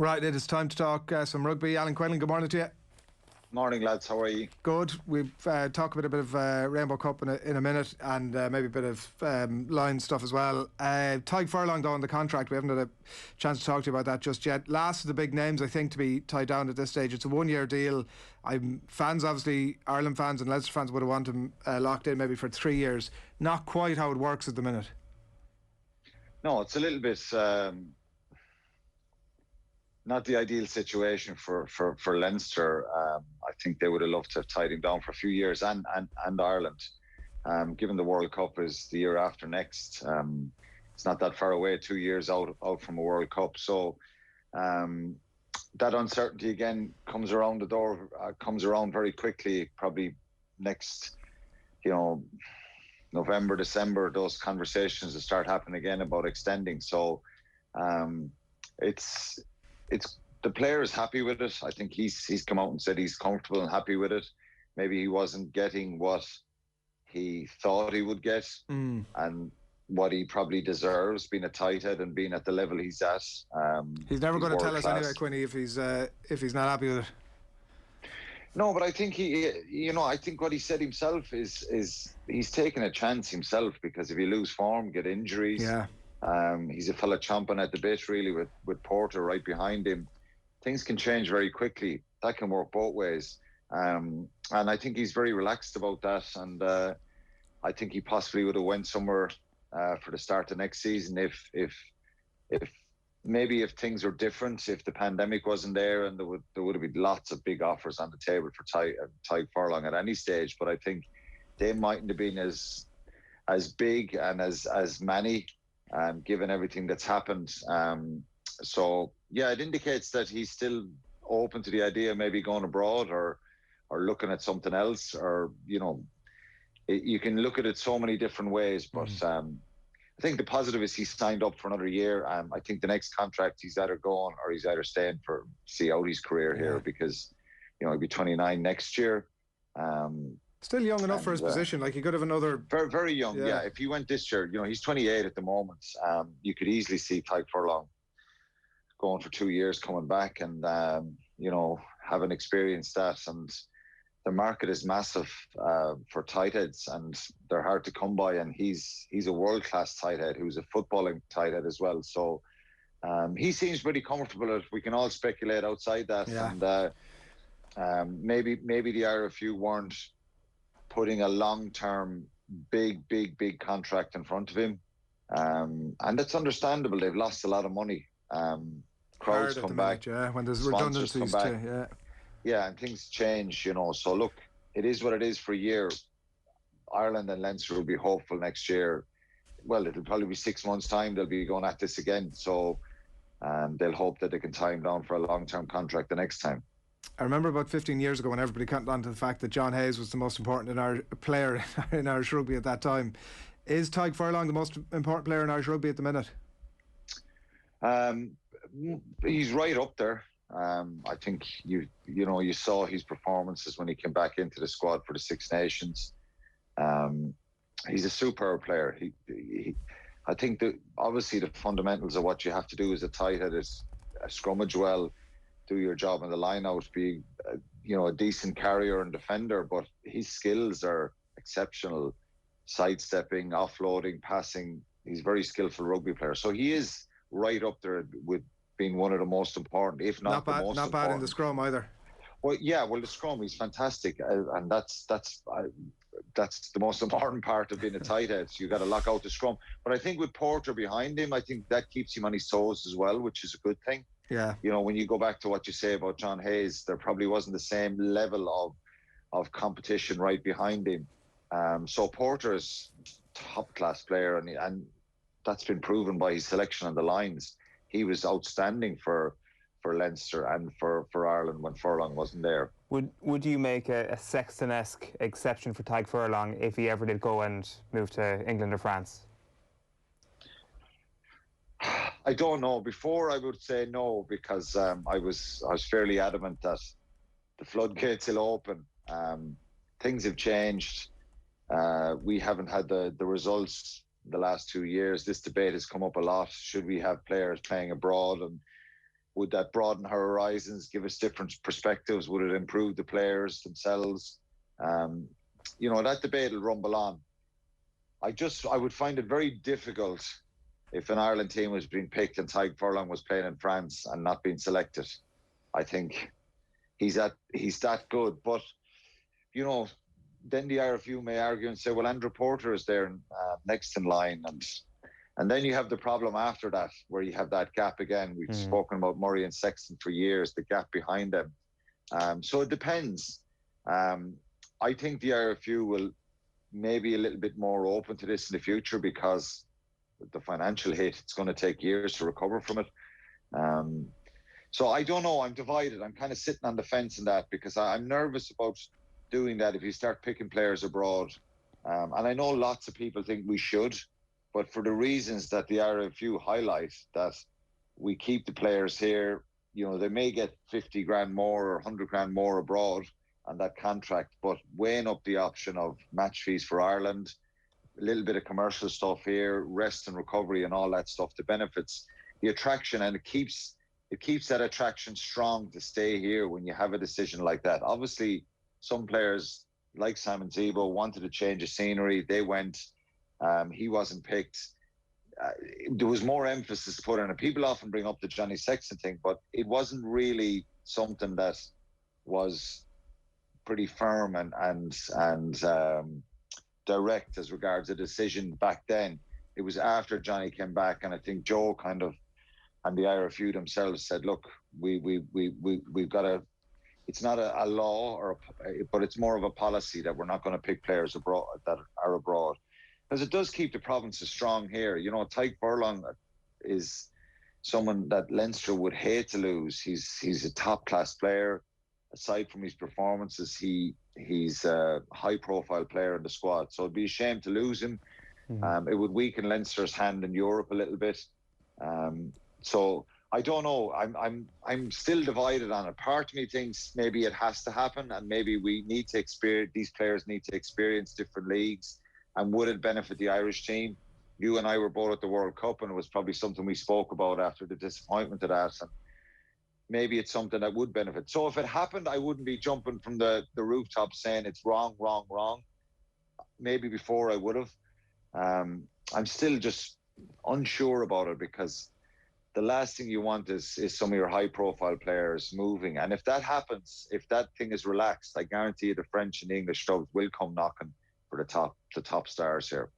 Right, it is time to talk some rugby. Alan Quinlan, good morning to you. Morning, lads. How are you? Good. We'll talk a bit of Rainbow Cup in a minute, and maybe a bit of line stuff as well. Tadhg Furlong, though, on the contract, we haven't had a chance to talk to you about that just yet. Last of the big names, I think, to be tied down at this stage. It's a one-year deal. Fans, obviously, Ireland fans and Leinster fans would have wanted him locked in maybe for 3 years. Not quite how it works at the minute. No, it's a little bit not the ideal situation for Leinster. I think they would have loved to have tied him down for a few years, and Ireland. Given the World Cup is the year after next, it's not that far away, 2 years out from a World Cup. So that uncertainty again comes around the door, comes around very quickly. Probably next, November, December, those conversations will start happening again about extending. So it's the player is happy with it. I think he's come out and said he's comfortable and happy with it. Maybe he wasn't getting what he thought he would get and what he probably deserves, being a tight head and being at the level he's at. He's never going to tell us anyway, Quinny, if he's not happy with it. No, but I think I think what he said himself is he's taking a chance himself, because if you lose form, get injuries. Yeah. He's a fella chomping at the bit, really, with Porter right behind him. Things can change very quickly. That can work both ways. And I think he's very relaxed about that. And I think he possibly would have went somewhere for the start of next season if maybe if things were different, if the pandemic wasn't there, and there would have been lots of big offers on the table for Tadhg Furlong at any stage. But I think they mightn't have been as big and as many. Given everything that's happened. So, yeah, it indicates that he's still open to the idea of maybe going abroad or looking at something else, or, you can look at it so many different ways. But I think the positive is he's signed up for another year. I think the next contract he's either going or he's either staying for see out his career here, because, he'll be 29 next year. Still young enough for his position. Like, he could have another... Very, very young, yeah. If he went this year, he's 28 at the moment. You could easily see Tadhg Furlong going for 2 years, coming back and, having experienced that. And the market is massive for tight heads, and they're hard to come by. And he's a world-class tight head who's a footballing tight head as well. So he seems pretty comfortable. We can all speculate outside that. Yeah. And maybe the RFU weren't putting a long-term, big contract in front of him. And it's understandable. They've lost a lot of money. Crowds come back. When there's redundancies too. Yeah, and things change, So, look, it is what it is for a year. Ireland and Leinster will be hopeful next year. Well, it'll probably be 6 months' time. They'll be going at this again. So they'll hope that they can tie him down for a long-term contract the next time. I remember about 15 years ago when everybody came on to the fact that John Hayes was the most important player in Irish rugby at that time. Is Tadhg Furlong the most important player in Irish rugby at the minute? He's right up there. I think you saw his performances when he came back into the squad for the Six Nations. He's a superb player. I think that obviously the fundamentals of what you have to do as a tight head is scrummage well, do your job in the line out, be a decent carrier and defender, but his skills are exceptional. Sidestepping, offloading, passing. He's a very skillful rugby player. So he is right up there with being one of the most important, if not the most important. Not bad in the scrum either. Well, yeah, the scrum, he's fantastic, and that's the most important part of being a tight head. So you got to lock out the scrum. But I think with Porter behind him, I think that keeps him on his toes as well, which is a good thing. Yeah. When you go back to what you say about John Hayes, there probably wasn't the same level of competition right behind him. So Porter is a top-class player, and that's been proven by his selection on the lines. He was outstanding for Leinster and for Ireland when Furlong wasn't there. Would you make a Sexton-esque exception for Tadhg Furlong if he ever did go and move to England or France? I don't know. Before I would say no, because I was fairly adamant that the floodgates will open. Things have changed. We haven't had the results the last 2 years. This debate has come up a lot. Should we have players playing abroad? And Would that broaden her horizons, give us different perspectives? Would it improve the players themselves? You know, that debate will rumble on. I would find it very difficult if an Ireland team was being picked and Tadhg Furlong was playing in France and not being selected. I think he's that good. But, you know, then the RFU may argue and say, well, Andrew Porter is there next in line. And then you have the problem after that, where you have that gap again. We've spoken about Murray and Sexton for years, the gap behind them. So it depends. I think the RFU will maybe a little bit more open to this in the future, because the financial hit, it's going to take years to recover from it. So I don't know. I'm divided. I'm kind of sitting on the fence in that, because I'm nervous about doing that if you start picking players abroad. And I know lots of people think we should, but for the reasons that the RFU highlight, that we keep the players here, you know, they may get 50 grand more or 100 grand more abroad on that contract, but weighing up the option of match fees for Ireland, a little bit of commercial stuff here, rest and recovery and all that stuff, the benefits, the attraction, and it keeps that attraction strong to stay here when you have a decision like that. Obviously, some players like Simon Zebo wanted a change of scenery. They went. He wasn't picked. There was more emphasis put on it. People often bring up the Johnny Sexton thing, but it wasn't really something that was pretty firm and direct as regards a decision back then. It was after Johnny came back, and I think Joe kind of and the RFU themselves said, "Look, we've got to." It's not a law, but it's more of a policy that we're not going to pick players abroad that are abroad, because it does keep the provinces strong here. You know, Tadhg Furlong is someone that Leinster would hate to lose. He's a top class player. Aside from his performances, he's a high profile player in the squad. So it'd be a shame to lose him. It would weaken Leinster's hand in Europe a little bit. So I don't know. I'm still divided on it. Part of me thinks maybe it has to happen, and maybe we need to experience, these players need to experience different leagues. And would it benefit the Irish team? You and I were both at the World Cup, and it was probably something we spoke about after the disappointment of that. And maybe it's something that would benefit. So if it happened, I wouldn't be jumping from the rooftop saying it's wrong, wrong, wrong. Maybe before I would have. I'm still just unsure about it, because the last thing you want is some of your high-profile players moving. And if that happens, if that thing is relaxed, I guarantee you the French and the English clubs will come knocking for the top stars here.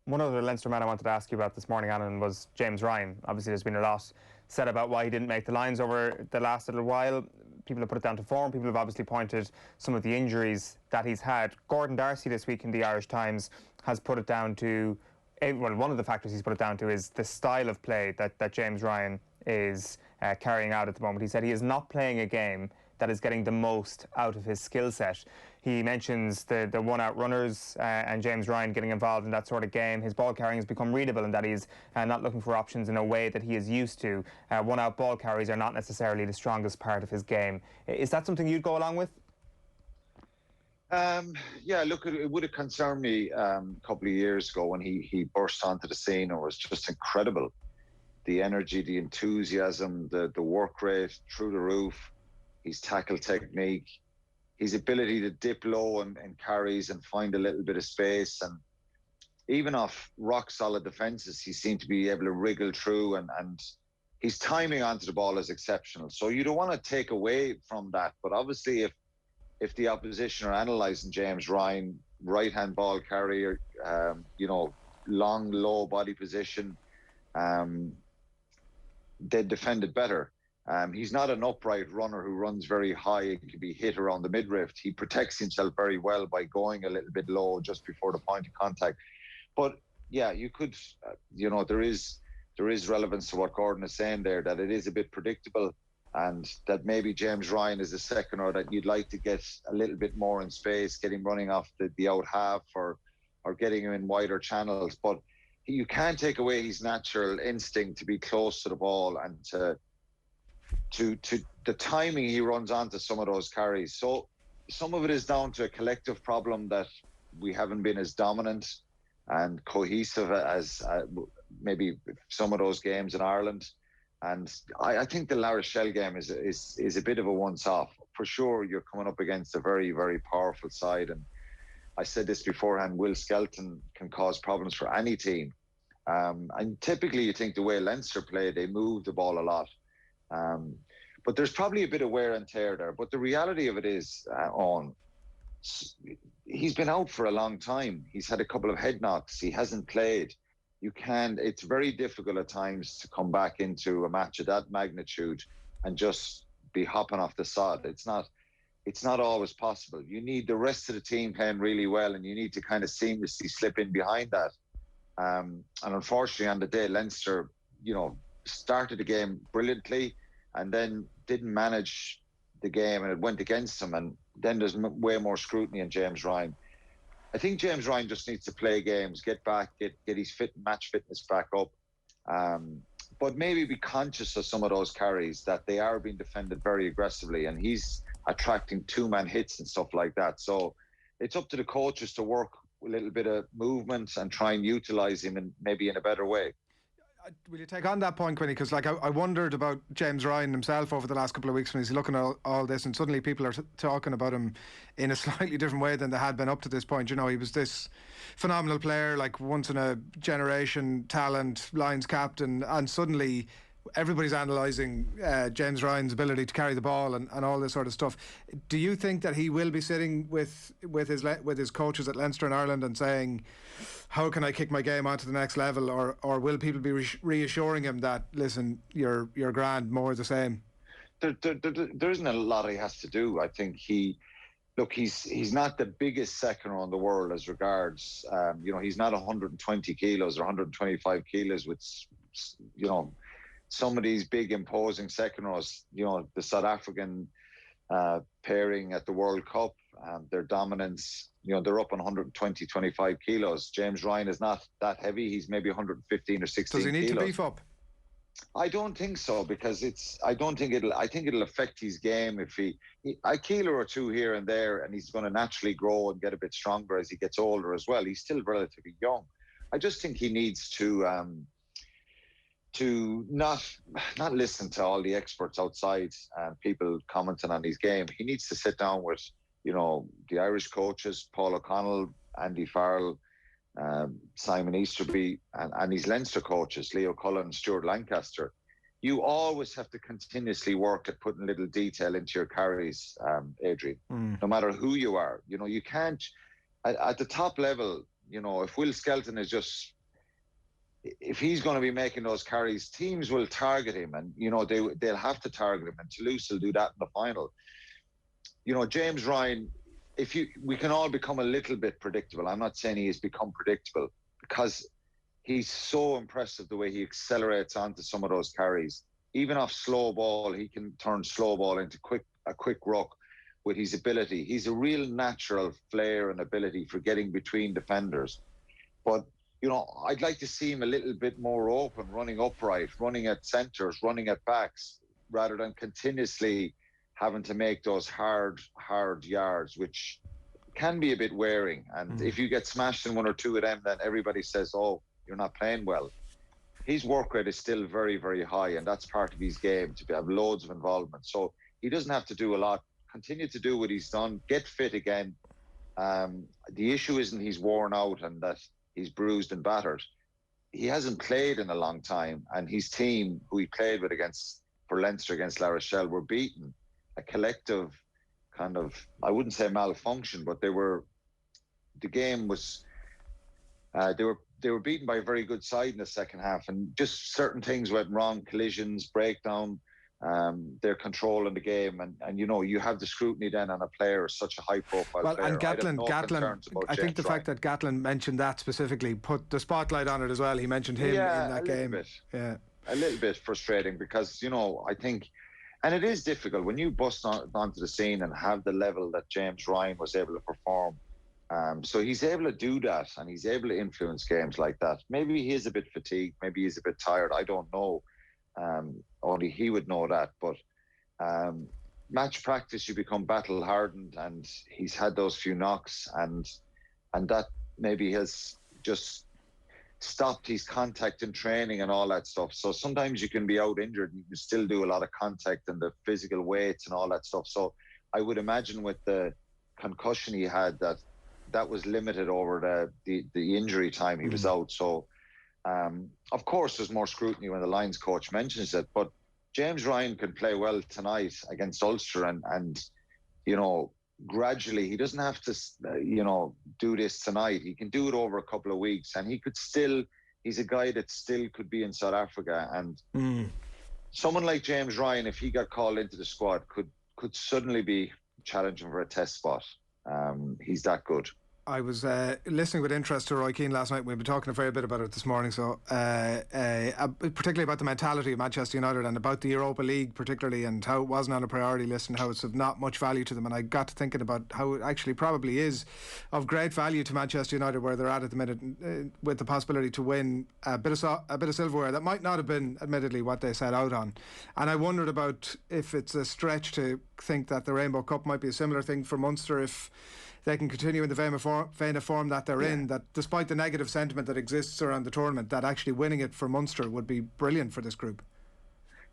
One other Leinster man I wanted to ask you about this morning, Alan, was James Ryan. Obviously, there's been a lot said about why he didn't make the lines over the last little while. People have put it down to form. People have obviously pointed some of the injuries that he's had. Gordon Darcy this week in the Irish Times has put it down to, well, one of the factors he's put it down to is the style of play that James Ryan is carrying out at the moment. He said he is not playing a game that is getting the most out of his skill set. He mentions the one-out runners and James Ryan getting involved in that sort of game. His ball carrying has become readable in that he's not looking for options in a way that he is used to. One-out ball carries are not necessarily the strongest part of his game. Is that something you'd go along with? Yeah, look, it would have concerned me a couple of years ago when he burst onto the scene and was just incredible. The energy, the enthusiasm, the work rate through the roof, his tackle technique, his ability to dip low and carries and find a little bit of space. And even off rock-solid defences, he seemed to be able to wriggle through, and his timing onto the ball is exceptional. So you don't want to take away from that. But obviously, if the opposition are analysing James Ryan, right-hand ball carrier, you know, long, low body position, they defended better. He's not an upright runner who runs very high and can be hit around the midriff. He protects himself very well by going a little bit low just before the point of contact. But yeah, you could, you know, there is relevance to what Gordon is saying there, that it is a bit predictable, and that maybe James Ryan is a second, or that you'd like to get a little bit more in space, get him running off the out half, or getting him in wider channels. But you can't take away his natural instinct to be close to the ball and to the timing he runs onto some of those carries. So some of it is down to a collective problem that we haven't been as dominant and cohesive as maybe some of those games in Ireland. And I think the La Rochelle game is a bit of a once-off. For sure, you're coming up against a very, very powerful side. And I said this beforehand, Will Skelton can cause problems for any team. And typically you think the way Leinster play, they move the ball a lot. But there's probably a bit of wear and tear there. But the reality of it is, he's been out for a long time. He's had a couple of head knocks. He hasn't played. It's very difficult at times to come back into a match of that magnitude and just be hopping off the sod. It's not always possible. You need the rest of the team playing really well, and you need to kind of seamlessly slip in behind that. And unfortunately, on the day, Leinster, started the game brilliantly and then didn't manage the game, and it went against them. And then there's way more scrutiny on James Ryan. I think James Ryan just needs to play games, get back, get his match fitness back up, but maybe be conscious of some of those carries that they are being defended very aggressively, and he's attracting two-man hits and stuff like that. So it's up to the coaches to work a little bit of movement and try and utilise him maybe in a better way. Will you take on that point, Quinny? Because I wondered about James Ryan himself over the last couple of weeks when he's looking at all this, and suddenly people are talking about him in a slightly different way than they had been up to this point. He was this phenomenal player, like once in a generation talent, Lions captain, and suddenly everybody's analysing James Ryan's ability to carry the ball and all this sort of stuff. Do you think that he will be sitting with his coaches at Leinster and Ireland and saying, how can I kick my game onto the next level, or will people be reassuring him that, listen, you're grand, more the same? There isn't a lot he has to do. I think he's not the biggest second row in the world as regards, he's not 120 kilos or 125 kilos with, some of these big imposing second rows, the South African pairing at the World Cup, their dominance, they're up on 120, 25 kilos. James Ryan is not that heavy. He's maybe 115 or 16 kilos. Does he need to beef up? I don't think so, because I think it'll affect his game if a kilo or two here and there, and he's going to naturally grow and get a bit stronger as he gets older as well. He's still relatively young. I just think he needs to not listen to all the experts outside and people commenting on his game. He needs to sit down with, the Irish coaches, Paul O'Connell, Andy Farrell, Simon Easterby, and his Leinster coaches, Leo Cullen, Stuart Lancaster. You always have to continuously work at putting little detail into your carries, Adrian, no matter who you are. You can't, at the top level, if Will Skelton is if he's going to be making those carries, teams will target him, and they'll have to target him, and Toulouse will do that in the final. James Ryan, we can all become a little bit predictable. I'm not saying he has become predictable, because he's so impressive the way he accelerates onto some of those carries. Even off slow ball, he can turn slow ball into a quick ruck with his ability. He's a real natural flair and ability for getting between defenders. But I'd like to see him a little bit more open, running upright, running at centres, running at backs, rather than continuously having to make those hard yards, which can be a bit wearing. And if you get smashed in one or two of them, then everybody says, oh, you're not playing well. His work rate is still very, very high, and that's part of his game, to have loads of involvement. So he doesn't have to do a lot. Continue to do what he's done. Get fit again. The issue isn't he's worn out and that he's bruised and battered. He hasn't played in a long time, and his team, who he played with for Leinster against La Rochelle, were beaten. A collective kind of, I wouldn't say malfunction, but they were beaten by a very good side in the second half, and just certain things went wrong, collisions, breakdown, their control in the game, and you have the scrutiny then on a player, such a high profile player. And Gatland, I think the fact that Gatland mentioned that specifically put the spotlight on it as well. He mentioned him in that game. A little bit frustrating, because I think, and it is difficult when you bust onto the scene and have the level that James Ryan was able to perform. So he's able to do that, and he's able to influence games like that. Maybe he is a bit fatigued, maybe he's a bit tired, I don't know. Only he would know that. But match practice, you become battle hardened, and he's had those few knocks, and that maybe has just stopped his contact in training and all that stuff. So sometimes you can be out injured and you can still do a lot of contact and the physical weights and all that stuff. So I would imagine with the concussion he had that was limited over the injury time he was out. So of course there's more scrutiny when the Lions coach mentions it, but James Ryan could play well tonight against Ulster and you know, gradually, he doesn't have to, do this tonight. He can do it over a couple of weeks, and he could still. He's a guy that still could be in South Africa, and someone like James Ryan, if he got called into the squad, could suddenly be challenging for a test spot. He's that good. I was listening with interest to Roy Keane last night. We've been talking a fair bit about it this morning, so particularly about the mentality of Manchester United and about the Europa League particularly, and how it wasn't on a priority list and how it's of not much value to them. And I got to thinking about how it actually probably is of great value to Manchester United where they're at the minute, with the possibility to win a bit of silverware that might not have been admittedly what they set out on. And I wondered about if it's a stretch to think that the Rainbow Cup might be a similar thing for Munster if they can continue in the vein of form that they're in, that despite the negative sentiment that exists around the tournament, that actually winning it for Munster would be brilliant for this group.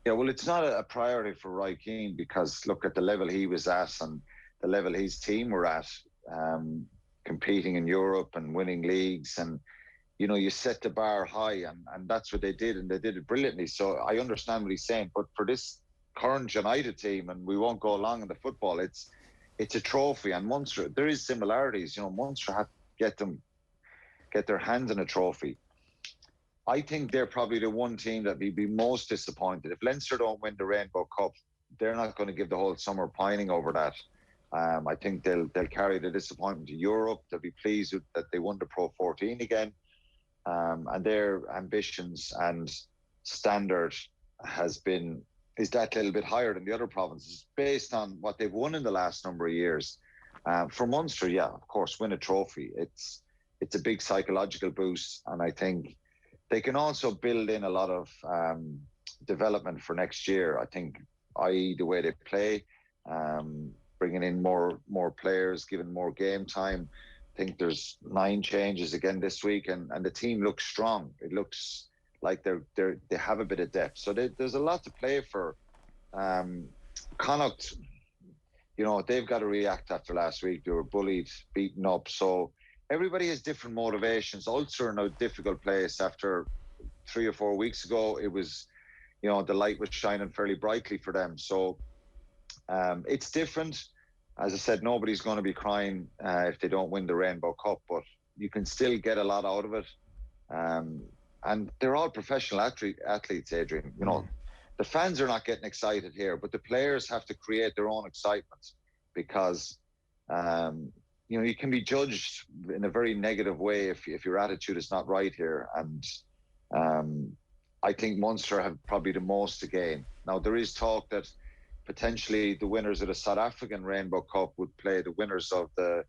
Yeah, well, it's not a priority for Roy Keane because look at the level he was at and the level his team were at, competing in Europe and winning leagues. And, you know, you set the bar high and that's what they did, and they did it brilliantly. So I understand what he's saying. But for this current United team, and we won't go long in the football, it's a trophy. And Munster, there is similarities. You know, Munster have to get their hands on a trophy. I think they're probably the one team that would be most disappointed. If Leinster don't win the Rainbow Cup, they're not going to give the whole summer pining over that. I think they'll carry the disappointment to Europe. They'll be pleased that they won the Pro 14 again. And their ambitions and standard is that little bit higher than the other provinces based on what they've won in the last number of years. For Munster, yeah, of course, win a trophy. It's a big psychological boost, and I think they can also build in a lot of development for next year. I think, i.e. the way they play, bringing in more players, giving more game time. I think there's 9 changes again this week, and the team looks strong. It looks like they have a bit of depth. So there's a lot to play for. Connacht, you know, they've got to react after last week. They were bullied, beaten up. So everybody has different motivations. Ulster are in a difficult place. After 3 or 4 weeks ago, it was, you know, the light was shining fairly brightly for them. So it's different. As I said, nobody's going to be crying if they don't win the Rainbow Cup, but you can still get a lot out of it. And they're all professional athletes, Adrian. You know, the fans are not getting excited here, but the players have to create their own excitement because, you know, you can be judged in a very negative way if your attitude is not right here. And I think Munster have probably the most to gain. Now, there is talk that potentially the winners of the South African Rainbow Cup would play the winners of the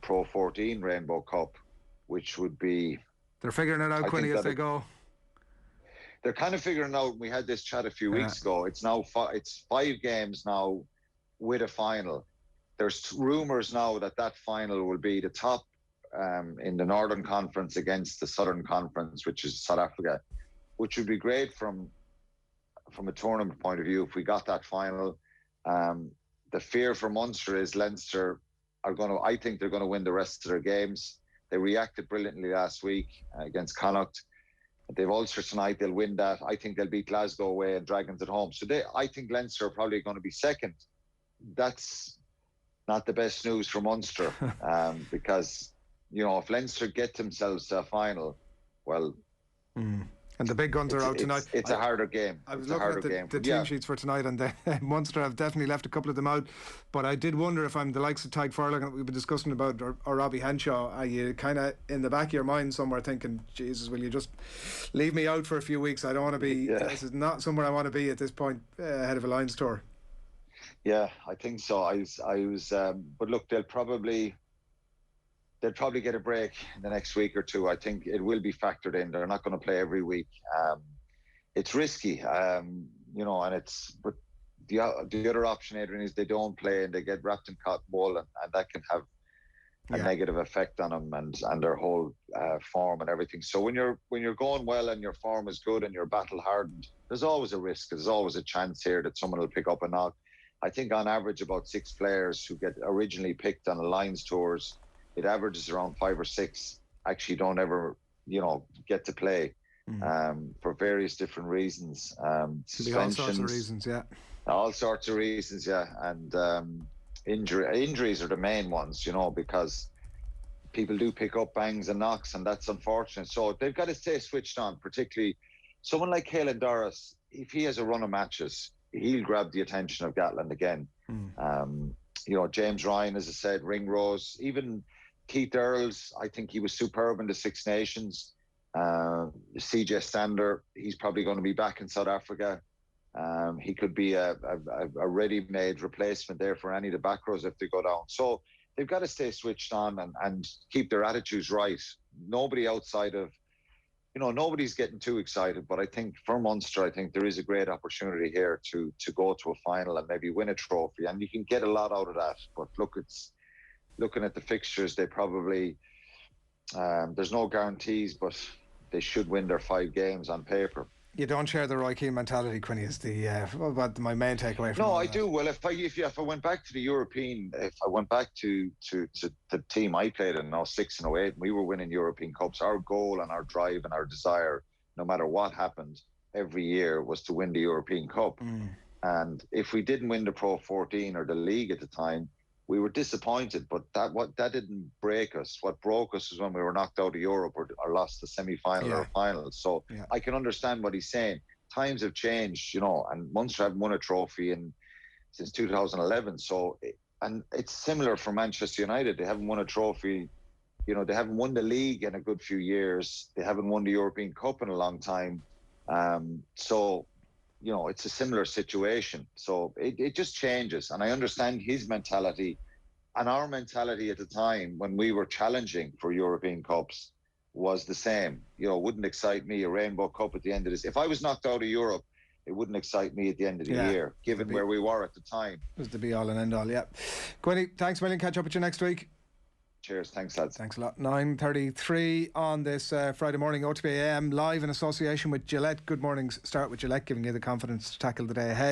Pro 14 Rainbow Cup, which would be... They're figuring it out, Quinny, as they go. They're kind of figuring out. We had this chat a few weeks ago. It's now it's 5 games now with a final. There's rumours now that final will be the top in the Northern Conference against the Southern Conference, which is South Africa, which would be great from a tournament point of view if we got that final. The fear for Munster is Leinster I think they're going to win the rest of their games. They reacted brilliantly last week against Connacht. They've Ulster tonight. They'll win that. I think they'll beat Glasgow away and Dragons at home. So I think Leinster are probably going to be second. That's not the best news for Munster because, you know, if Leinster get themselves to a final, well... And the big guns are out tonight. It's a harder game. I was looking at the team sheets for tonight, and Munster have definitely left a couple of them out. But I did wonder if I'm the likes of Tadhg Furlong that we've been discussing about, or Robbie Henshaw, are you kind of in the back of your mind somewhere thinking, Jesus, will you just leave me out for a few weeks? I don't want to be. This is not somewhere I want to be at this point ahead of a Lions tour. Yeah, I think so. I was. But look, they'll probably get a break in the next week or two. I think it will be factored in. They're not going to play every week. It's risky, you know, and but the other option, Adrian, is they don't play and they get wrapped in cotton wool, and that can have a negative effect on them and their whole form and everything. So when you're going well and your form is good and you're battle hardened, there's always a risk. There's always a chance here that someone will pick up a knock. I think on average about 6 players who get originally picked on the Lions tours, it averages around 5 or 6 actually don't ever, get to play for various different reasons. Suspensions. All sorts of reasons, yeah. All sorts of reasons, yeah. And injuries are the main ones, because people do pick up bangs and knocks, and that's unfortunate. So they've got to stay switched on, particularly someone like Caelan Doris. If he has a run of matches, he'll grab the attention of Gatland again. James Ryan, as I said, Ringrose, even Keith Earls, I think he was superb in the Six Nations. CJ Stander, he's probably going to be back in South Africa. He could be a ready-made replacement there for any of the back rows if they go down. So they've got to stay switched on and keep their attitudes right. Nobody outside of, nobody's getting too excited. But I think for Munster, I think there is a great opportunity here to go to a final and maybe win a trophy. And you can get a lot out of that. But look, looking at the fixtures, they probably, there's no guarantees, but they should win their 5 games on paper. You don't share the Roy Keane mentality, Quinny, is my main takeaway from I do. Well, if I went back to the European, if I went back to the team I played in, 06 and 08, we were winning European Cups. Our goal and our drive and our desire, no matter what happened, every year was to win the European Cup. And if we didn't win the Pro 14 or the league at the time, we were disappointed, but that didn't break us. What broke us was when we were knocked out of Europe or lost the semi-final or final. So I can understand what he's saying. Times have changed, and Munster haven't won a trophy since 2011. So, and it's similar for Manchester United. They haven't won a trophy. They haven't won the league in a good few years. They haven't won the European Cup in a long time. It's a similar situation. So it just changes. And I understand his mentality and our mentality at the time when we were challenging for European Cups was the same. Wouldn't excite me a Rainbow Cup at the end of this. If I was knocked out of Europe, it wouldn't excite me at the end of the year, given where we were at the time. It was the be all and end all, yeah. Quinny, thanks a million. Catch up with you next week. Cheers. Thanks, lads. Thanks a lot. 9:33 on this Friday morning, OTB AM, live in association with Gillette. Good mornings start with Gillette, giving you the confidence to tackle the day ahead.